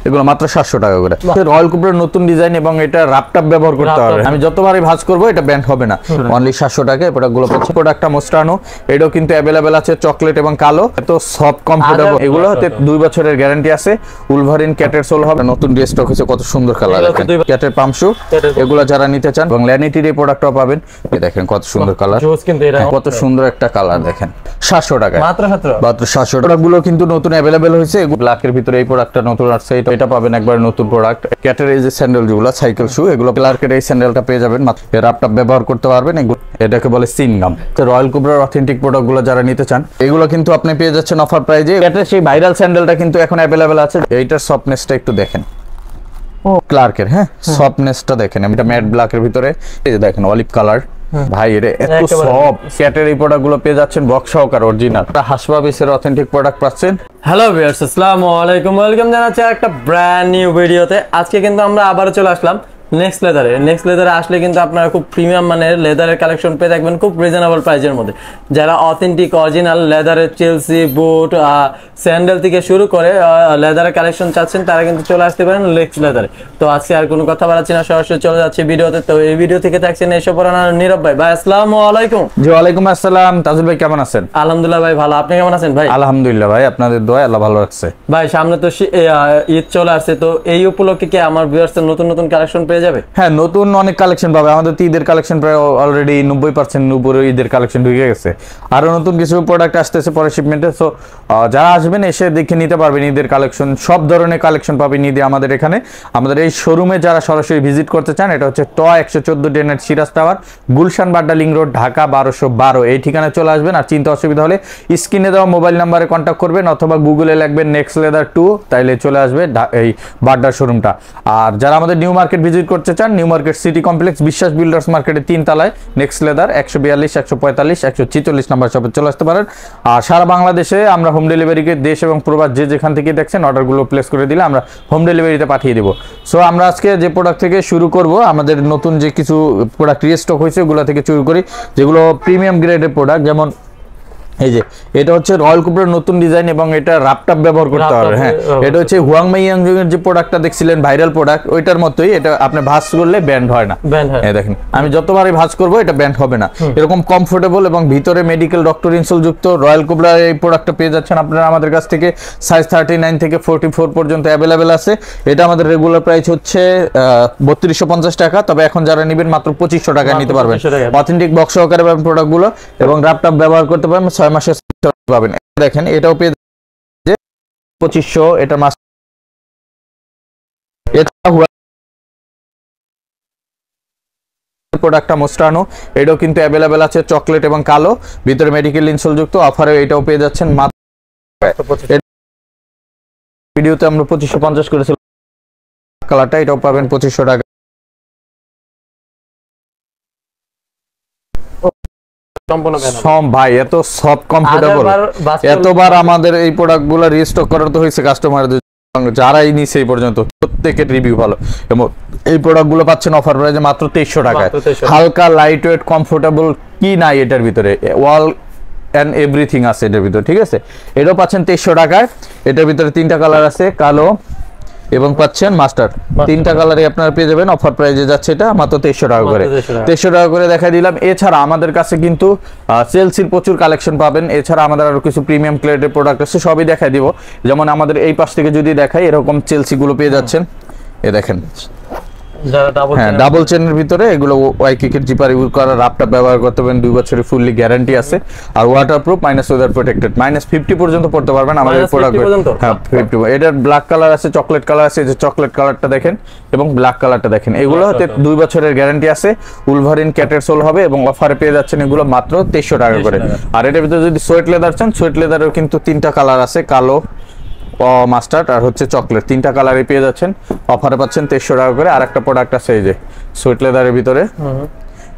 এগুলো মাত্র 700 টাকা করে। রয়্যাল কোবরার নতুন ডিজাইন এবং এটা রাপটাপ ব্যবহার করতে হবে, আমি যতবারই ভাঁজ করবো এটা ব্যান্ড হবে না। অনলি 700 টাকা প্রোডাক্টগুলো পাচ্ছে। প্রোডাক্টটা মোস্টানো, এটাও কিন্তু অ্যাভেলেবেল আছে, চকলেট এবং কালো, এত সফট কমফোর্টেবল। এগুলো হতে 2 বছরের গ্যারান্টি আছে। উলভারিন ক্যাটের সোল হবে, নতুন ড্রেস স্টক হয়েছে, কত সুন্দর কালার দেখেন, ক্যাটের পামশু। এগুলো যারা নিতে চান এবং ল্যানিটির এই প্রোডাক্টটাও পাবেন, এই দেখেন কত সুন্দর কালার, কত সুন্দর একটা কালার দেখেন, 700 টাকা মাত্র 700 টাকা। গুলো কিন্তু নতুন অ্যাভেলেবেল হয়েছে, ব্ল্যাকের ভিতরে এই প্রোডাক্টটা নতুন আসছে, এটা পাবেন একবার নতুন প্রোডাক্ট। ক্যাটের এই যে স্যান্ডেল যেগুলো সাইকেল শু, এগুলো ক্লার্কের এই স্যান্ডেলটা পেয়ে যাবেন, রাপটাপ ব্যবহার করতে পারবেন। এটাকে বলে সিনগাম। রয়্যাল কোবরার অথেন্টিক প্রোডাক্ট গুলো যারা নিতে চান, এগুলো কিন্তু আপনি পেয়ে যাচ্ছেন অফার প্রাইজে। ক্যাটের সেই ভাইরাল স্যান্ডেলটা কিন্তু এখন অ্যাভেলেবেল আছে, এইটার সফটনেসটা একটু দেখেন, ক্লার্কের হ্যাঁ সফটনেসটা দেখেন, এটা ম্যাট ব্ল্যাকের ভিতরে, এই যে দেখেন অলিভ কালার, ভাই এর এত সফট। ক্যাটের এই প্রোডাক্টগুলো পেয়ে যাচ্ছেন বক্স সহকারে অরিজিনাল, হাসবাবিসের অথেন্টিক প্রোডাক্ট পাচ্ছেন। হ্যালো ভিউয়ার্স, আসসালামু আলাইকুম, ওয়েলকাম জানাচ্ছি একটা ব্র্যান্ড নিউ ভিডিওতে। আজকে কিন্তু আমরা আবারও চলে আসলাম নেক্সট লেদারে। নেক্সট লেদারে আসলে কিন্তু আপনারা খুব প্রিমিয়াম মানের লেদারের কালেকশন পেয়ে থাকবেন খুব রিজনেবল প্রাইসের মধ্যে। যারা অথেন্টিক অরিজিনাল লেদারের চেলসি বুট, স্যান্ডেল থেকে শুরু করে লেদারের কালেকশন চাচ্ছেন, তারা কিন্তু চলে আসতে পারেন নেক্সট লেদারে। তো আজকে আর কোনো কথা বলাচ্ছি না, সরাসরি চলে যাচ্ছে ভিডিওতে। তো এই ভিডিও থেকে থাকছেন এসব পড়ানোর নীরব ভাই। ভাই আসসালামু আলাইকুম। জি ওয়ালাইকুম আসসালাম। তাজুল ভাই কেমন আছেন? আলহামদুলিল্লাহ ভাই ভালো, আপনি কেমন আছেন ভাই? আলহামদুলিল্লাহ ভাই, আপনাদের দোয়ায় আল্লাহ ভালো রাখছে। ভাই সামনে তো ঈদ চলে আসছে, তো এই উপলক্ষে কি আমার ভিউয়ার্সদের নতুন নতুন কালেকশন পেয়ে যাবে? হ্যাঁ, নতুন অনেক কালেকশন পাবে। আমাদের ঈদের কালেকশন প্রায় অলরেডি 90% উপরে ঈদের কালেকশন ঢুকে গেছে, আরো নতুন কিছু প্রোডাক্ট আসতেছে পরে শিপমেন্টে। সো যারা আসবেন এসে দেখে নিতে পারবেন ঈদের কালেকশন, সব ধরনের কালেকশন পাবেন ঈদে আমাদের এখানে। আমাদের এই শোরুমে যারা সরাসরি ভিজিট করতে চান, এটা হচ্ছে ট 114 ডেনেট Siraj tower, Gulshan Badda link road, Dhaka 1212। এই ঠিকানায় চলে আসবেন। আর চিন্তা অসুবিধা হলে স্ক্রিনে দেওয়া মোবাইল নাম্বারে কন্ট্যাক্ট করবেন, অথবা গুগলে লিখবেন নেক্সট লেদার 2, তাইলে চলে আসবে এই বাড্ডার শোরুমটা। আর যারা আমাদের নিউ মার্কেট ভিজিট করতে চান, নিউ মার্কেট সিটি কমপ্লেক্স বিশ্বাস বিল্ডার্স মার্কেটের 3 তলায় নেক্সট লেদার 142, 145, 146 নাম্বার শপে চলে আসতে পারেন। আর সারা বাংলাদেশে আমরা হোম ডেলিভারিকে, দেশ এবং প্রবাস যে যেখান থেকে দেখছেন অর্ডারগুলো প্লেস করে দিলে আমরা হোম ডেলিভারিতে পাঠিয়ে দেবো। সো আমরা আজকে যে প্রোডাক্ট থেকে শুরু করব, আমাদের নতুন যে কিছু প্রোডাক্ট রিস্টক হয়েছে ওগুলো থেকে শুরু করি, যেগুলো প্রিমিয়াম গ্রেডের প্রোডাক্ট। যেমন এই যে এটা হচ্ছে রয়্যাল কোবরার নতুন ডিজাইন এবং এটা রাপটাপ ব্যবহার করতে হবে। হ্যাঁ, এটা হচ্ছে হুয়াংমাই ইয়াংজং-এর যে প্রোডাক্টটা দেখছিলেন ভাইরাল প্রোডাক্ট, ওইটার মতোই এটা আপনি ভাঁজ করলে ব্যান্ড হয় না। এই দেখেন, আমি যতবারই ভাঁজ করব এটা ব্যান্ড হবে না, এরকম কমফোর্টেবল এবং ভিতরে মেডিকেল ডক্টর ইনসোল যুক্ত রয়্যাল কোবরার এই প্রোডাক্টটা পেয়ে যাচ্ছেন আপনারা আমাদের কাছ থেকে। সাইজ 39 থেকে 44 পর্যন্ত অ্যাভেলেবেল আছে। এটা আমাদের রেগুলার প্রাইস হচ্ছে 3250 টাকা, তবে এখন যারা নেবেন মাত্র 2500 টাকা নিতে পারবেন। অথেন্টিক বক্স সহকারে পাবেন প্রোডাক্টগুলো এবং রাপটাপ ব্যবহার করতে পারবেন, 6 মাসের পাবেন। দেখেন এটাও পেয়ে 2500, এটা মাস প্রোডাক্টটা মোস্টানো, এটাও কিন্তু অ্যাভেলেবেল আছে, চকলেট এবং কালো, ভিতরে মেডিকেল ইনসোল যুক্ত। অফারে এটাও পেয়ে যাচ্ছেন মাত্র, ভিডিওতে আমরা 2550 করেছিলাম কালারটা, এটাও পাবেন 2500 টাকা। ভাই এত সফট কমফোর্টেবল, এতবার আমাদের এই প্রোডাক্ট গুলো রিস্টক করাতে হয়েছে কাস্টমারদের, যারাই নিছে এই পর্যন্ত প্রত্যেকের রিভিউ ভালো। এবং এই প্রোডাক্ট গুলো পাচ্ছেন অফার প্রাইসে মাত্র 2300 টাকায়। হালকা লাইট ওয়েট কমফোর্টেবল কি নাই এটার ভিতরে, ওয়াল এন্ড এভরিথিং আছে এটার ভিতরে, ঠিক আছে। এটাও পাচ্ছেন 2300 টাকায়। এটার ভিতরে 3টা কালার আছে, কালো এবং পাচ্ছেন মাস্টার, 3টা কালারে আপনারা পেয়ে যাবেন। অফার প্রাইসে যাচ্ছে এটা মাত্র 2300 টাকা করে। 2300 টাকা করে দেখাই দিলাম। এছাড়া আমাদের কাছে কিন্তু চেলসির প্রচুর কালেকশন পাবেন। এছাড়া আমাদের আরো কিছু প্রিমিয়াম ক্লেডের প্রোডাক্ট আছে, সবই দেখাই দিব। যেমন আমাদের এই পাশ থেকে যদি দেখাই, এরকম চেলসি গুলো পেয়ে যাচ্ছেন, এ দেখেন ডাবল চেনের ভিতরে এগুলো ওয়াইকিকের জিপার ইউজ করা, রাপটা ব্যবহার করতে পারেন, 2 বছরের ফুললি গ্যারান্টি আছে। আর ওয়াটারপ্রুফ, মাইনাস ওয়েদার প্রোটেক্টেড, -50 পর্যন্ত পড়তে পারবেন আমাদের প্রোডাক্ট। হ্যাঁ 50। এটার ব্ল্যাক কালার আছে, চকলেট কালার আছে, যে চকলেট কালারটা দেখেন এবং ব্ল্যাক কালারটা দেখেন, এগুলো হতে 2 বছরের গ্যারান্টি আছে। উলভারিন ক্যাটের সোল হবে এবং অফারে পেয়ে যাচ্ছেন এগুলো মাত্র 2300 টাকা করে। আর এটার ভিতরে যদি সোয়েট লেদার চান, সোয়েট লেদারেও কিন্তু 3টা কালার আছে, কালো, মাস্টার্ড আর হচ্ছে চকলেট, 3টা কালারে পেয়ে যাচ্ছেন। অফারে পাচ্ছেন 2300 টাকা করে। আর একটা প্রোডাক্ট আছে এই যে সুইট লেদারের ভিতরে,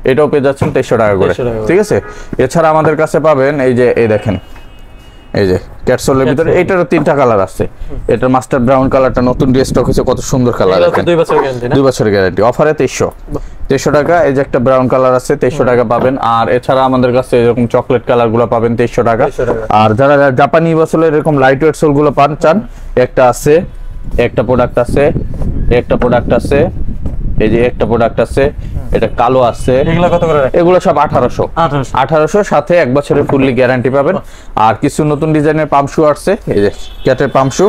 এটাও পেয়ে যাচ্ছেন 2300 টাকা করে, ঠিক আছে। এছাড়া আমাদের কাছে পাবেন এই যে, এই দেখেন এই যে ক্যাটসোলের ভিতরে, এটারও 3টা কালার আছে। এটা মাস্টার ব্রাউন কালারটা নতুন স্টক হয়েছে, কত সুন্দর কালার, 2 বছরের গ্যারান্টি। অফারে 2300 টাকা। এই যে একটা ব্রাউন কালার আছে, 2300 টাকা পাবেন। আর এছাড়া আমাদের কাছে এরকম চকলেট কালার গুলো পাবেন 2300 টাকা। আর যারা জাপানি বছরের এরকম লাইট ওয়েট সোল গুলো চান, একটা আছে একটা প্রোডাক্ট আছে, একটা প্রোডাক্ট আছে, এই যে একটা প্রোডাক্ট আছে, এটা কালো আছে। এগুলো কত করে? এগুলো সব 1800 সাথে 1 বছরের ফুললি গ্যারান্টি পাবেন। আর কিছু নতুন ডিজাইনের পাম্প শু আসছে, এই যে ক্যাটের পাম্প শু,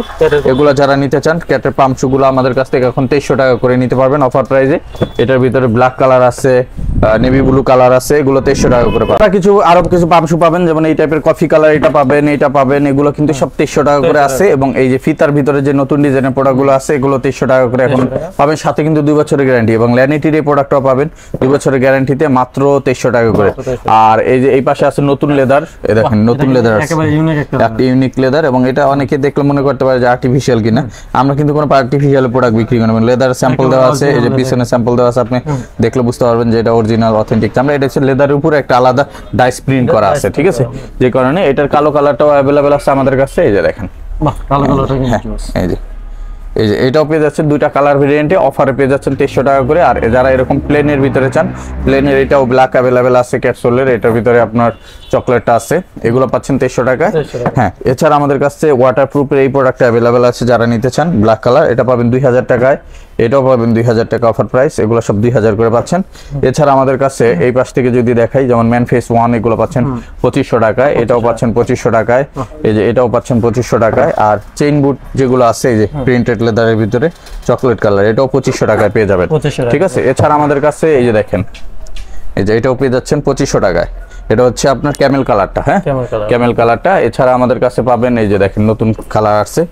এগুলো যারা নিতে চান ক্যাটের পাম্প শু গুলো আমাদের কাছ থেকে এখন 2300 টাকা করে নিতে পারবেন অফার প্রাইজে। এটার ভিতরে ব্ল্যাক কালার আছে, নেভি ব্লু কালার আছে, এগুলো 2300 টাকা করে পাবেন। কিছু আরো কিছু পাম্প শু পাবেন, যেমন এই টাইপের কফি কালার, এটা পাবেন, এটা পাবেন, এগুলো কিন্তু সব 2300 টাকা করে আছে। এবং এই যে ফিতার ভিতরে যে নতুন ডিজাইনের প্রোডাক্ট গুলো আছে, এগুলো 2300 টাকা করে এখন পাবেন, সাথে কিন্তু 2 বছরের গ্যারান্টি। এবং ল্যানিটির এই প্রোডাক্টটাও পাবেন 2 বছরের গ্যারান্টিতে মাত্র 2300 টাকা করে। আর এই যে এই পাশে আছে নতুন লেদার, এই দেখেন নতুন লেদার আছে, একটা ইউনিক লেদার। এবং এটা অনেকে দেখলে মনে করতে পারে যে আর্টিফিশিয়াল কিনা, আমরা কিন্তু কোনো আর্টিফিশিয়াল প্রোডাক্ট বিক্রি করি না। লেদার স্যাম্পল দেওয়া আছে, এই যে পিছনে স্যাম্পল দেওয়া আছে, আপনি দেখলে বুঝতে পারবেন যে এটা অরিজিনাল অথেন্টিক। আমরা এটা হচ্ছে লেদারের উপরে একটা আলাদা ডাইস প্রিন্ট করা আছে, ঠিক আছে, যে কারণে এটার কালো কালারটাও অ্যাভেলেবেল আছে আমাদের কাছে। এই যে দেখেন কালো কালারটা এই যে এই যে এটাও পেয়ে যাচ্ছেন, দুইটা কালার ভেরিয়েন্টে অফারে পেয়ে যাচ্ছেন 2300 টাকা করে। আর যারা এরকম প্লেনের ভিতরে চান, প্লেনের এটাও ব্ল্যাক অ্যাভেলেবেল আছে ক্যাপসুলের, এটার ভিতরে আপনার চকলেটটা আছে, এগুলো পাচ্ছেন 2300 টাকায়। হ্যাঁ, এছাড়া আমাদের কাছে ওয়াটারপ্রুফের এই প্রোডাক্টটা অ্যাভেলেবেল আছে, যারা নিতে চান ব্ল্যাক কালার, এটা পাবেন 2000 টাকায়, এটাও পাবেন 2000 টাকা অফার প্রাইস, এগুলো সব 2000 করে পাচ্ছেন। এছাড়া আমাদের কাছে এই পাশ থেকে যদি দেখাই, যেমন ম্যান ফেস 1 এগুলো পাচ্ছেন 2500 টাকায়, এটাও পাচ্ছেন 2500 টাকায়, এই যে এটাও পাচ্ছেন 2500 টাকায়। আর চেইন বুট যেগুলো আছে, এই যে প্রিন্টেড লেদারের ভিতরে চকলেট কালার, এটাও 2500 টাকায় পেয়ে যাবেন, ঠিক আছে। এছাড়া আমাদের কাছে এই যে দেখেন, এই যে এটাও পেয়ে যাচ্ছেন 2500 টাকায়, এটা হচ্ছে আপনার ক্যামেল কালারটা, হ্যাঁ ক্যামেল কালারটা। এছাড়া আমাদের কাছে পাবেন এই যে দেখেন নতুন কালার আছে,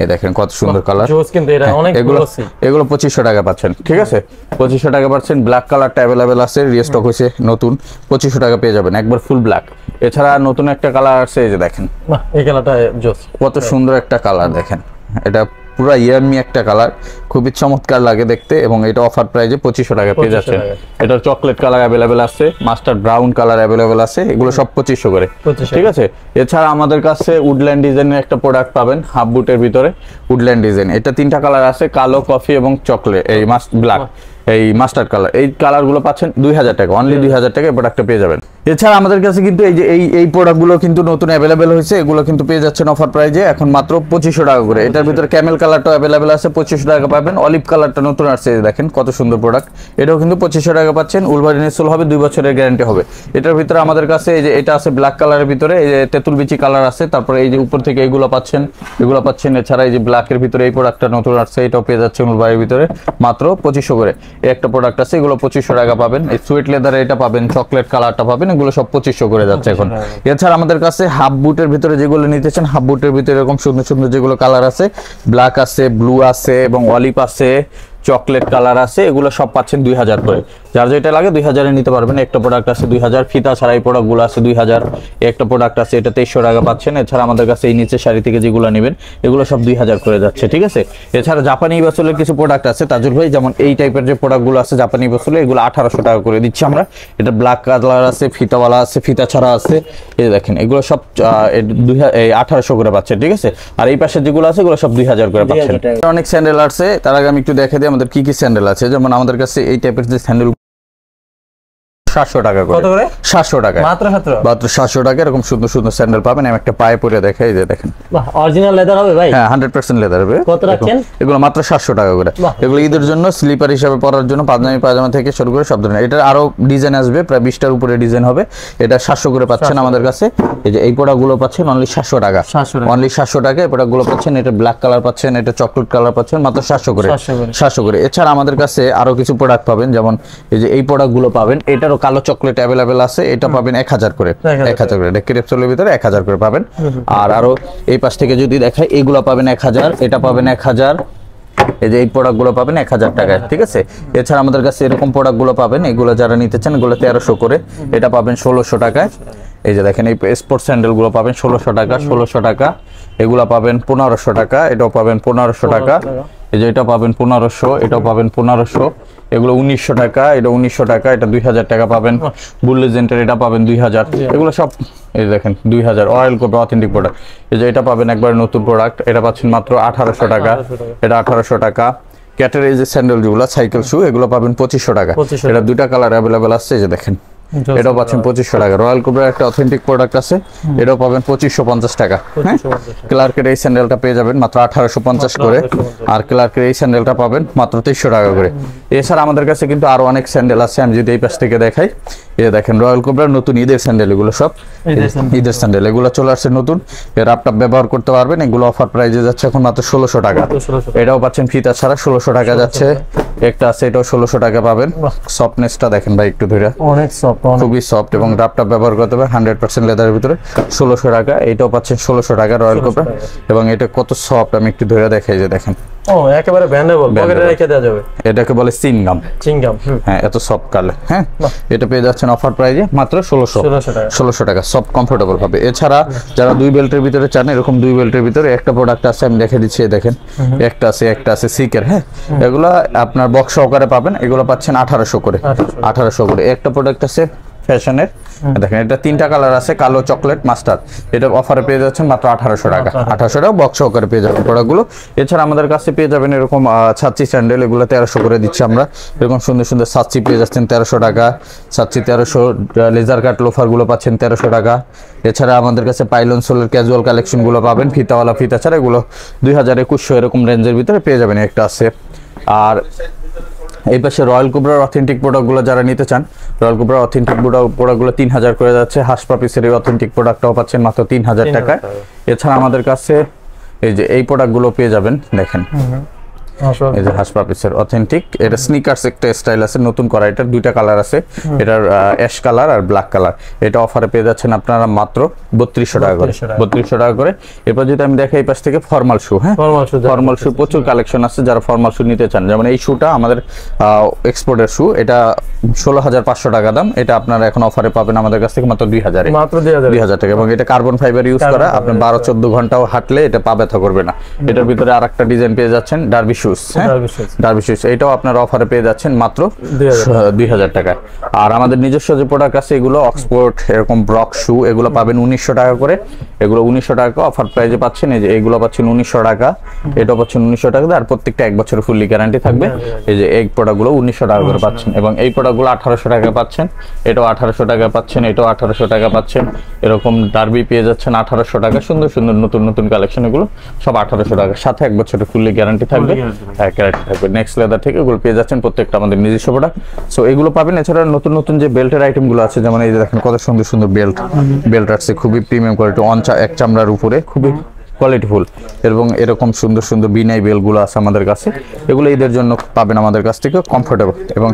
এই দেখেন কত সুন্দর কালার, এগুলো 2500 টাকা পাচ্ছেন, ঠিক আছে, 2500 টাকা পাচ্ছেন। ব্ল্যাক কালারটা অ্যাভেলেবেল আছে, রিস্টক হয়েছে নতুন, 2500 টাকা পেয়ে যাবেন একবার ফুল ব্ল্যাক। এছাড়া নতুন একটা কালার আছে, এই যে দেখেন এই কালারটা কত সুন্দর একটা কালার, দেখেন এটা পুরো ইয়াম্মি একটা কালার, খুবই চমৎকার লাগে দেখতে। এবং এটা অফার প্রাইজে 2500 টাকা পেয়ে যাচ্ছে। এটা চকলেট কালার অ্যাভেলেবেল আছে, মাস্টার্ড ব্রাউন কালার অ্যাভেলেবেল আছে, এগুলো সব 2500 করে, ঠিক আছে। এছাড়া আমাদের কাছে উডল্যান্ড ডিজাইনের একটা প্রোডাক্ট পাবেন হাফ বুটের ভিতরে, উডল্যান্ড ডিজাইন, এটা 3টা কালার আছে, কালো, কফি এবং চকলেট, এই ব্ল্যাক, এই মাস্টার্ড কালার, এই কালারগুলো পাচ্ছেন 2000 টাকা, অনলি 2000 টাকা প্রোডাক্টটা পেয়ে যাবেন। এছাড়া আমাদের কাছে কিন্তু এই যে এই প্রোডাক্টগুলো কিন্তু নতুন অ্যাভেলেবেল হয়েছে, এগুলো কিন্তু পেয়ে যাচ্ছেন অফার প্রাইজে এখন মাত্র 2500 টাকা করে। এটার ভিতরে ক্যামেল কালারটাও অ্যাভেলেবেল আছে, 2500 টাকা পাবেন। অলিভ কালারটা নতুন আসছে, দেখেন কত সুন্দর প্রোডাক্ট, এটাও কিন্তু 2500 টাকা পাচ্ছেন। উলভারিন ইনসোল হবে, 2 বছরের গ্যারান্টি হবে। এটার ভিতরে আমাদের কাছে এই যে এটা আছে ব্ল্যাক কালারের ভিতরে, এই যে তেঁতুল বিচি কালার আছে, তারপরে এই যে উপর থেকে এগুলো পাচ্ছেন, এগুলো পাচ্ছেন। এছাড়া এই যে ব্ল্যাকের ভিতরে এই প্রোডাক্টটা নতুন আসছে, এটাও পেয়ে যাচ্ছেন উলভারির ভিতরে মাত্র 2500 করে। এই একটা প্রোডাক্ট আছে, এগুলো 2500 টাকা পাবেন। এই সুইট লেদারে এটা পাবেন, চকলেট কালারটা পাবেন, এগুলো সব 2500 করে যাচ্ছে এখন। এছাড়া আমাদের কাছে হাফ বুটের ভিতরে যেগুলো নিতে চান, হাফ বুটের ভিতরে এরকম সুন্দর সুন্দর যেগুলো কালার আছে, ব্ল্যাক আছে, ব্লু আছে এবং অলিভ আছে, চকলেট কালার আছে, এগুলো সব পাচ্ছেন 2000 করে। যার যেটা লাগে 2000 এ নিতে পারবেন। একটা প্রোডাক্ট আছে 2000, ফিতা ছাড়া এই প্রোডাক্টগুলো আছে 2000। একটা প্রোডাক্ট আছে, এটা 2300 টাকা পাচ্ছেন। এছাড়া আমাদের কাছে এই নিচের শাড়ি থেকে যেগুলো নেবেন, এগুলো সব 2000 করে যাচ্ছে, ঠিক আছে। এছাড়া জাপানি বাসলের কিছু প্রোডাক্ট আছে তাজুল ভাই, যেমন এই টাইপের যে প্রোডাক্টগুলো আছে জাপানি বাসলে, এগুলো 1800 টাকা করে দিচ্ছি আমরা। এটা ব্ল্যাক কালার আছে, ফিতাওয়ালা আছে, ফিতা ছাড়া আছে, এই দেখেন এগুলো সব 1800 করে পাচ্ছেন, ঠিক আছে। আর এই পাশে যেগুলো আছে, এগুলো সব 2000 করে পাচ্ছেন। অনেক স্যান্ডেল আছে, তার আগে আমি একটু দেখে দিই আমাদের কি কি স্যান্ডেল আছে। যেমন আমাদের কাছে এই টাইপের যে স্যান্ডেল 700 টাকা করে, 700 টাকা মাত্র 700 টাকা। এরকম সুন্দর সুন্দর স্যান্ডেল পাবেন। আমি একটা পায়ে পরে দেখাই, যে দেখেন অরিজিনাল লেদার হবে ভাই, হ্যাঁ 100% লেদার হবে। কত রাখছেন? এগুলো মাত্র 700 টাকা করে। এগুলো ঈদের জন্য স্লিপার হিসেবে পরার জন্য, পাজামি পায়জামা থেকে শুরু করে সব ধরনের। এটা আরো ডিজাইন আসবে, প্রায় 20টার উপরে ডিজাইন হবে। এটা 700 করে পাচ্ছেন আমাদের কাছে। এই যে এই প্রোডাক্টগুলো পাচ্ছেন অনলি 700 টাকা, অনলি 700 টাকা এই প্রোডাক্টগুলো পাচ্ছেন। এটা ব্ল্যাক কালার পাচ্ছেন, এটা চকলেট কালার পাচ্ছেন মাত্র 700 করে, 700 করে। এছাড়া আমাদের কাছে আরো কিছু প্রোডাক্ট পাবেন, যেমন এই যে এই প্রোডাক্টগুলো পাবেন, এটারও কালো চকলেট অ্যাভেলেবেল আছে, এটা পাবেন 1000 করে, 1000 করে। এটা ক্রেপসোলের ভিতরে 1000 করে পাবেন। আর আরো এই পাশ থেকে যদি দেখাই, এগুলো পাবেন 1000, এটা পাবেন 1000, এই যে এই প্রোডাক্টগুলো পাবেন 1000 টাকায়, ঠিক আছে। এছাড়া আমাদের কাছে এরকম প্রোডাক্টগুলো পাবেন, এগুলো যারা নিতে চান এগুলো 1300 করে, এটা পাবেন 1600 টাকায়। এই যে দেখেন এই স্পোর্টস স্যান্ডেলগুলো পাবেন 1600 টাকা, 1600 টাকা। এগুলো পাবেন 1500 টাকা, এটাও পাবেন 1500 টাকা। এই যে এটা পাবেন 1500, এটাও পাবেন 1500। এগুলো 1900 টাকা, এটা 1900 টাকা, এটা 2000 টাকা পাবেন। বুল লেজেন্ডের এটা পাবেন 2000। এগুলো সব এই দেখেন 2000 অয়েল কোপ অথেন্টিক প্রোডাক্ট। এই যে এটা পাবেন একবার নতুন প্রোডাক্ট, এটা পাচ্ছেন মাত্র 1800 টাকা, এটা 1800 টাকা। ক্যাটের এই যে স্যান্ডেল যেগুলো সাইকেল শু, এগুলো পাবেন 2500 টাকা। এটা দুইটা কালার অ্যাভেলেবেল আছে, এই যে দেখেন এটাও পাচ্ছেন 2500 টাকা। রয়্যাল কোবরার একটা অথেন্টিক প্রোডাক্ট আছে, এটাও পাবেন 2550 টাকা। হ্যাঁ, ক্লার্কের এই স্যান্ডেলটা পেয়ে যাবেন মাত্র 1850 করে, আর ক্লার্কের এই স্যান্ডেলটা পাবেন মাত্র 2300 টাকা করে। এছাড়া আমাদের কাছে কিন্তু আরো অনেক স্যান্ডেল আছে, আমি যদি এই পাশ থেকে দেখাই, এই দেখেন রয়্যাল কোবরার নতুন ঈদের স্যান্ডেল, এগুলো সব ঈদের স্যান্ডেল, এগুলো চলে আসছে নতুন, এর আপটাপ ব্যবহার করতে পারবেন। এগুলো অফার প্রাইসে যাচ্ছে এখন মাত্র 1600 টাকা। এটাও পাচ্ছেন ফিতা ছাড়া 1600 টাকা যাচ্ছে। একটা আছে, এটাও 1600 টাকা পাবেন। সফটনেসটা দেখেন ভাই একটু ধরে, অনেক সফট, খুবই সফট এবং আপটাপ ব্যবহার করতে পারবেন 100% লেদারের ভিতরে। 1600 টাকা। এটাও পাচ্ছেন 1600 টাকা রয়্যাল কোবরা, এবং এটা কত সফট আমি একটু ধরে দেখাই, যে দেখেন একেবারে ব্যান্ডেবল, পকেটে রেখে দেওয়া যাবে। এটাকে বলে চিংগাম, হ্যাঁ এত সফট কালে। হ্যাঁ, এটা পেয়ে যাচ্ছেন অফার প্রাইজে মাত্র 1600 টাকা, সফট কমফোর্টেবল হবে। এছাড়া যারা 2 বেল্টের ভিতরে চান, এরকম 2 বেল্টের ভিতরে একটা প্রোডাক্ট আছে, আমি দেখে দিচ্ছি, দেখেন একটা আছে সিকের। হ্যাঁ, এগুলো আপনার বক্স সহকারে পাবেন, এগুলো পাচ্ছেন 1800 করে, 1800 করে। একটা প্রোডাক্ট আছে ফ্যাশনের, দেখেন এটা 3টা কালার আছে, কালো, চকলেট, মাস্টার্ড। এটা অফারে পেয়ে যাচ্ছেন মাত্র 1800 টাকা। 1800 টাকা বক্স সহকারে পেয়ে যাবেন প্রোডাক্টগুলো। এছাড়া আমাদের কাছে পেয়ে যাবেন এরকম ছাচ্চি স্যান্ডেল, এগুলো 1300 করে দিচ্ছি আমরা। এরকম সুন্দর সুন্দর ছাচ্চি পেয়ে যাচ্ছেন 1300 টাকা, ছাচ্চি 1300। লেজার কাট লোফারগুলো পাচ্ছেন 1300 টাকা। এছাড়া আমাদের কাছে পাইলন সোলের ক্যাজুয়াল কালেকশনগুলো পাবেন, ফিতাওয়ালা, ফিতা ছাড়া, এগুলো 2000, 2100 এরকম রেঞ্জের ভিতরে পেয়ে যাবেন, একটা আছে। আর এই পাশে রয়্যাল কোবরার অথেন্টিক প্রোডাক্টগুলো যারা নিতে চান, রয়্যাল কোবরার অথেন্টিক প্রোডাক্টগুলো 3000 করে যাচ্ছে। হাসপাপিসের এই অথেন্টিক প্রোডাক্টটাও পাচ্ছেন মাত্র 3000 টাকায়। এছাড়া আমাদের কাছে এই যে এই প্রোডাক্টগুলো পেয়ে যাবেন, দেখেন এই যে হাসপাপিসের অথেন্টিক, এটা স্নিকার্স একটা স্টাইল আছে নতুন করা, এটার 2টা কালার আছে, এটার অ্যাশ কালার আর ব্ল্যাক কালার। এটা অফারে পেয়ে যাচ্ছেন আপনারা মাত্র 3200 টাকা করে, 3200 টাকা করে। এরপর যদি আমি দেখাই এই পাশ থেকে ফর্মাল শু, হ্যাঁ ফর্মাল শু প্রচুর কালেকশন আছে, যারা ফর্মাল শু নিতে চান। যেমন এই শুটা আমাদের এক্সপোর্টের শু, এটা 16500 টাকা দাম। এটা আপনারা এখন অফারে পাবেন আমাদের কাছ থেকে মাত্র 2000 টাকা, এবং এটা কার্বন ফাইবার ইউজ করা, আপনি 12-14 ঘন্টাও হাঁটলে এটা পা ব্যথা করবে না। এটার ভিতরে আরেকটা ডিজাইন পেয়ে যাচ্ছেন ডার্বি শু, ডার্বি শুজ, এটাও আপনারা অফারে পেয়ে যাচ্ছেন মাত্র 2000 টাকায়। আর আমাদের নিজস্ব যে প্রোডাক্ট আছে, এগুলো অক্সফোর্ড, এরকম ব্রক শু, এগুলো পাবেন 1900 টাকা করে। এগুলো 1900 টাকা অফার প্রাইজে পাচ্ছেন। এই যে এগুলো পাচ্ছেন 1900 টাকা, এটাও পাচ্ছেন 1900 টাকা, আর প্রত্যেকটা 1 বছরের ফুললি গ্যারান্টি থাকবে। এই যে এই প্রোডাক্টগুলো 1900 টাকা করে পাচ্ছেন, এবং এই প্রোডাক্টগুলো 1800 টাকা পাচ্ছেন। এটাও 1800 টাকা পাচ্ছেন, এটাও 1800 টাকা পাচ্ছেন। এরকম ডার্বি পেয়ে যাচ্ছেন 1800 টাকা। সুন্দর সুন্দর নতুন নতুন কালেকশন, এগুলো সব 1800 টাকা, সাথে 1 বছরের ফুললি গ্যারান্টি থাকবে। থাকবে নেক্সট লেদার থেকে, এগুলো পেয়ে যাচ্ছেন প্রত্যেকটা আমাদের নিজস্ব প্রোডাক্ট। সো এগুলো পাবেন। এছাড়া নতুন নতুন যে বেল্টের আইটেমগুলো আছে, যেমন এই যে দেখেন কত সুন্দর সুন্দর বেল্ট আছে, খুবই প্রিমিয়াম কোয়ালিটি, এক চামড়ার উপরে, খুবই কোয়ালিটিফুল, এবং এরকম সুন্দর সুন্দর বিনাই বেলগুলো আছে আমাদের কাছে। এগুলো ঈদের জন্য পাবেন আমাদের কাছ থেকে, কমফোর্টেবল এবং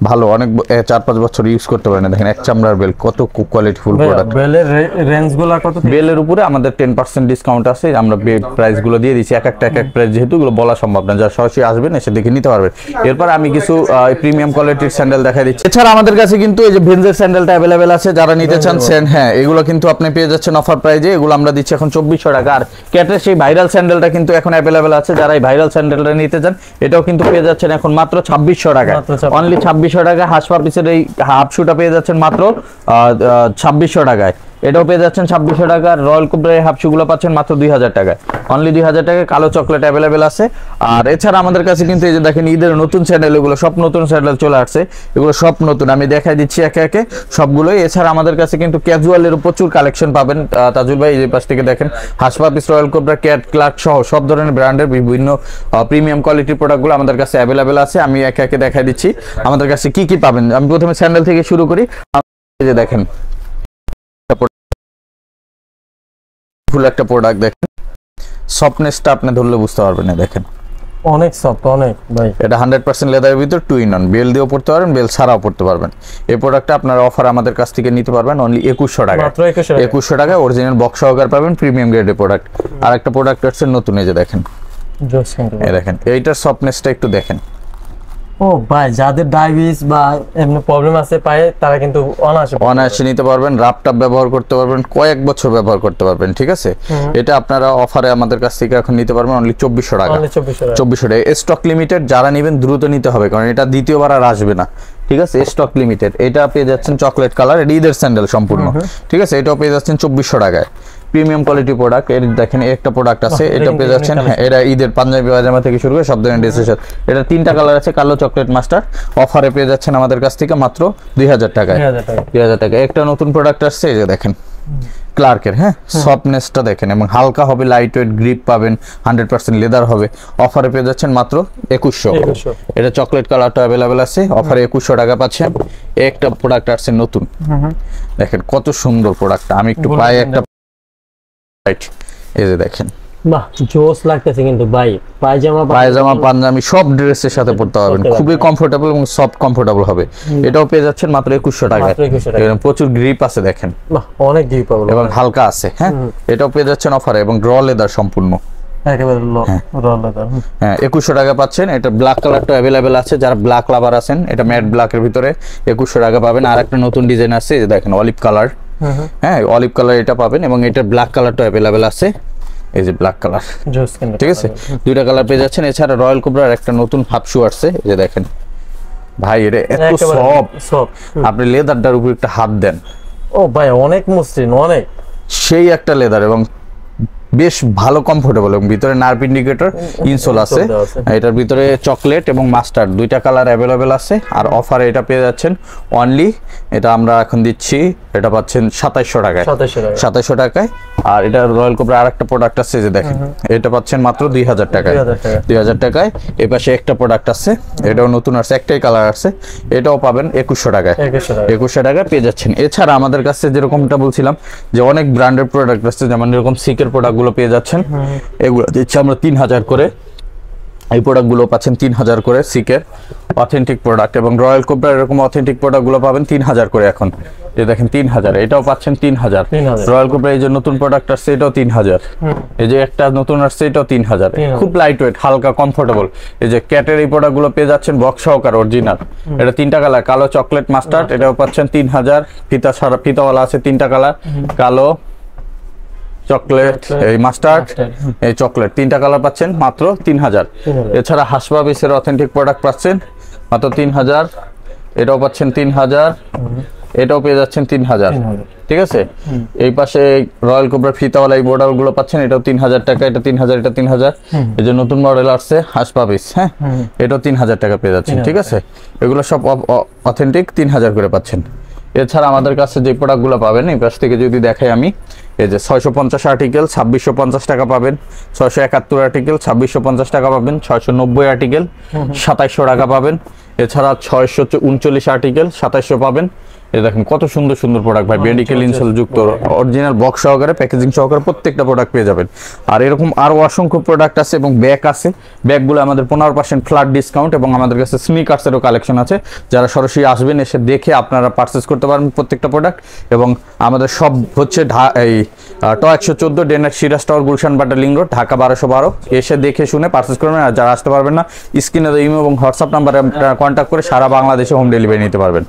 ভালো, অনেক 4-5 বছর ইউজ করতে পারেন। দেখেন এক চামড়ার বেল, কত কোয়ালিটিফুল প্রোডাক্ট। বেলের রেঞ্জগুলো কত? বেলের উপরে আমাদের 10% ডিসকাউন্ট আছে, আমরা প্রাইসগুলো দিয়ে দিচ্ছি। এক একটা প্রাইস যেহেতু এগুলো বলা সম্ভব না, যারা সরাসরি আসবেন এসে দেখে নিতে পারবেন। এরপর আমি কিছু প্রিমিয়াম কোয়ালিটির স্যান্ডেল দেখাই দিচ্ছি। এছাড়া আমাদের কাছে কিন্তু এই যে ভেঞ্জের স্যান্ডেলটা অ্যাভেলেবেল আছে, যারা নিতে চান হ্যাঁ, এগুলো কিন্তু আপনি পেয়ে যাচ্ছেন অফার প্রাইজে। এগুলো আমরা দিচ্ছি এখন 2400 টাকা। আর ক্যাটের সেই ভাইরাল স্যান্ডেলটা কিন্তু এখন অ্যাভেলেবেল আছে, যারা এই ভাইরাল স্যান্ডেলটা নিতে চান, এটাও কিন্তু পেয়ে যাচ্ছেন এখন মাত্র 2600 টাকা, অনলি 2600 টাকা। হাসপাপিসের এই হাফ শুটা পেয়ে যাচ্ছেন মাত্র 2600 টাকায়। এটাও পেয়ে যাচ্ছেন 2600 টাকা। রয়্যাল কোবরার হাফ শুগুলো পাচ্ছেন মাত্র 2000 টাকায়, অনলি 2000 টাকায়। কালো চকলেট অ্যাভেলেবেল আছে। আর এছাড়া আমাদের কাছে কিন্তু এই যে দেখেন ঈদের নতুন স্যান্ডেল, এগুলো সব নতুন স্যান্ডেল চলে আসছে, এগুলো সব নতুন, আমি দেখাই দিচ্ছি একে একে সবগুলোই। এছাড়া আমাদের কাছে কিন্তু ক্যাজুয়ালের প্রচুর কালেকশন পাবেন। তাজুল ভাই এই যে পাশ থেকে দেখেন, হাসপাপিস, রয়্যাল কোবরা, ক্যাট, ক্লার্ক সহ সব ধরনের ব্র্যান্ডের বিভিন্ন প্রিমিয়াম কোয়ালিটির প্রোডাক্টগুলো আমাদের কাছে অ্যাভেলেবেল আছে। আমি একে একে দেখাই দিচ্ছি আমাদের কাছে কি কি পাবেন। আমি প্রথমে স্যান্ডেল থেকে শুরু করি। এই যে দেখেন ফুল একটা প্রোডাক্ট, দেখেন সফটনেসটা আপনি ধরলে বুঝতে পারবেন না, দেখেন অনেক সফট, অনেক ভাই। এটা 100% লেদারের ভিতর, 2 in 1, বেল দিয়েও পড়তে পারবেন, বেল ছাড়াও পড়তে পারবেন। এই প্রোডাক্টটা আপনারা অফার আমাদের কাছ থেকে নিতে পারবেন অনলি 2100 টাকা, মাত্র 2100 টাকা। অরিজিনাল বক্স সহকারে পাবেন, প্রিমিয়াম গ্রেডের প্রোডাক্ট। আর একটা প্রোডাক্ট আছে নতুন, এই যে দেখেন, এই দেখেন এইটার সফটনেসটা একটু দেখেন। ও ভাই, যাদের ডায়াবেটিস বা এমনি প্রবলেম আছে পায়ে, তারা কিন্তু অনায়াসে নিতে পারবেন। রাপটাপ ব্যবহার করতে পারবেন, কয়েক বছর ব্যবহার করতে পারবেন, ঠিক আছে। এটা আপনারা অফারে আমাদের কাছ থেকে এখন নিতে পারবেন অনলি 2400 টাকা, 2400 টাকা। স্টক লিমিটেড, যারা নেবেন দ্রুত নিতে হবে, কারণ এটা দ্বিতীয়বার আর আসবে না, ঠিক আছে। Stock limited. এটা পেয়ে যাচ্ছেন চকলেট কালার, এটা ঈদের স্যান্ডেল সম্পূর্ণ, ঠিক আছে। এটাও পেয়ে যাচ্ছেন 2400 টাকায়। Premium quality product. এর দেখেন একটা প্রোডাক্ট আছে, এটা পেয়ে যাচ্ছেন। হ্যাঁ, এটা ঈদের পাঞ্জাবি পায়জামা থেকে শুরু করে সব ধরনের ড্রেসের সাথে। এটা 3টা কালার আছে, কালো চকলেট মাস্টার। অফারে পেয়ে যাচ্ছেন আমাদের কাছ থেকে মাত্র 2000 টাকায়। 2000 টাকা। একটা নতুন প্রোডাক্ট আসছে, এই যে দেখেন ক্লার্কের। হ্যাঁ, সফটনেসটা দেখেন এবং হালকা হবে, লাইট ওয়েট, গ্রিপ পাবেন, 100% লেদার হবে। অফারে পেয়ে যাচ্ছেন মাত্র 2100। এটা চকলেট কালারটা অ্যাভেলেবেল আছে, অফারে 2100 টাকা পাচ্ছেন। একটা প্রোডাক্ট আসছে নতুন, দেখেন কত সুন্দর প্রোডাক্টটা। আমি একটু পায়ে একটা এই যে দেখেন, বাহ জোস লাগতেছে কিন্তু ভাই। পায়জামা পাঞ্জাবি সব ড্রেসের সাথে পড়তে পারবেন, খুবই কমফোর্টেবল এবং সফট কমফোর্টেবল হবে। এটাও পেয়ে যাচ্ছেন মাত্র 2100 টাকায়। প্রচুর গ্রিপ আছে দেখেন, অনেক গ্রিপ পাবো এবং হালকা আছে। হ্যাঁ, এটাও পেয়ে যাচ্ছেন অফারে এবং র লেদার সম্পূর্ণ। একেবারে র লেদার। হ্যাঁ, 2100 টাকা পাচ্ছেন। এটা ব্ল্যাক কালারটা অ্যাভেলেবেল আছে, যারা ব্ল্যাক লাভার আছেন এটা ম্যাট ব্ল্যাকের ভিতরে 2100 টাকা পাবেন। আর একটা নতুন ডিজাইন আছে, এই যে দেখেন অলিভ কালার। হ্যাঁ, অলিভ কালার এটা পাবেন এবং এটা ব্ল্যাক কালারটা অ্যাভেলেবেল আছে, এই যে ব্ল্যাক কালার। ঠিক আছে, 2টা কালার পেয়ে যাচ্ছেন। এছাড়া রয়্যাল কোবরার একটা নতুন হাফ শু আসছে, এই যে দেখেন ভাই, এটা এত সফট, আপনি লেদারটার উপর একটা হাত দেন, ও ভাই অনেক মসৃণ, অনেক সেই একটা লেদার এবং বেশ ভালো কমফোর্টেবল। এবং ভিতরে নার্ভ ইন্ডিকেটর ইনসোল আছে। এটার ভিতরে চকলেট এবং মাস্টার্ড 2টা কালার অ্যাভেলেবেল আছে। আর অফারে এটা পেয়ে যাচ্ছেন অনলি, এটা আমরা এখন দিচ্ছি, এটা পাচ্ছেন 2700 টাকায়। 2700 টাকায়। আর এটা রয়্যাল কোবরা আর একটা প্রোডাক্ট আছে, যে দেখেন এটা পাচ্ছেন মাত্র 2000 টাকায়। 2000 টাকায়। এই পাশে একটা প্রোডাক্ট আছে, এটাও নতুন আছে, একটাই কালার আছে, এটাও পাবেন 2100 টাকায়। 2100 টাকায় পেয়ে যাচ্ছেন। এছাড়া আমাদের কাছে যেরকমটা বলছিলাম যে অনেক ব্র্যান্ডের প্রোডাক্ট আছে, যেমন এরকম সিকের প্রোডাক্ট পেয়ে যাচ্ছেন, এগুলো দিচ্ছি আমরা 3000 করে। এই প্রোডাক্টগুলো পাচ্ছেন 3000 করে, সিকের অথেন্টিক প্রোডাক্ট। এবং রয়্যাল কোবরার এরকম অথেন্টিক প্রোডাক্টগুলো পাবেন 3000 করে এখন। এই দেখেন 3000, এটাও পাচ্ছেন 3000। রয়্যাল কোবরা এই যে নতুন প্রোডাক্ট আসছে, এটাও 3000। এই যে একটা নতুন আসছে, এটাও 3000। খুব লাইট ওয়েট, হালকা কমফোর্টেবল। এই যে ক্যাটের এই প্রোডাক্টগুলো পেয়ে যাচ্ছেন বক্স সহকারে অরিজিনাল। এটা 3টা কালার, কালো চকলেট মাস্টার্ড, এটাও পাচ্ছেন 3000। ফিতা ছাড়া, ফিতাওয়ালা আছে 3টা কালার, কালো চকলেট এই মাস্টার্ড এই চকলেট, 3টা কালার পাচ্ছেন মাত্র 3000। এছাড়া হাসবাবিসের অথেন্টিক প্রোডাক্ট পাচ্ছেন মাত্র 3000। এটাও পাচ্ছেন 3000, এটাও পেয়ে যাচ্ছেন 3000। ঠিক আছে, এই পাশে রয়্যাল কোবরা ফিতাওয়ালা এই মডেল গুলো পাচ্ছেন, এটাও 3000 টাকা। এটা 3000, এটা 3000। এই যে নতুন মডেল আসছে হাসবাবিস, হ্যাঁ, এটাও 3000 টাকা পেয়ে যাচ্ছেন। ঠিক আছে, এগুলো সব অথেন্টিক 3000 করে পাচ্ছেন। এছাড়া আমাদের কাছে যে প্রোডাক্টগুলো পাবেন, এই পাশ থেকে যদি দেখাই আমি, এই যে 650 আর্টিকেল 2650 টাকা পাবেন, 671 আর্টিকেল 2650 টাকা পাবেন, 690 আর্টিকেল 2700 টাকা পাবেন। এছাড়া 639 আর্টিকেল 2700 পাবেন। এই দেখেন কত সুন্দর সুন্দর প্রোডাক্ট ভাই, মেডিকেল ইনসোল যুক্ত অরিজিনাল বক্স সহকারে, প্যাকেজিং সহকারে প্রত্যেকটা প্রোডাক্ট পেয়ে যাবেন। আর এরকম আরো অসংখ্য প্রোডাক্ট আছে এবং ব্যাগ আছে। ব্যাগগুলো আমাদের 15% ফ্ল্যাট ডিসকাউন্ট এবং আমাদের কাছে স্নিকার্সেরও কালেকশন আছে। যারা সরাসরি আসবেন, এসে দেখে আপনারা পারচেস করতে পারবেন প্রত্যেকটা প্রোডাক্ট। এবং আমাদের সব হচ্ছে এই ট 114 ডেনার সিরাজ টাওয়ার, গুলশান বাটা লিং রোড, ঢাকা 1212। এসে দেখে শুনে পারচেস করবেন। আর যারা আসতে পারবেন না, স্ক্রিনে ইমো এবং হোয়াটসঅ্যাপ নাম্বারে আপনারা কন্ট্যাক্ট করে সারা বাংলাদেশে হোম ডেলিভারি নিতে পারবেন।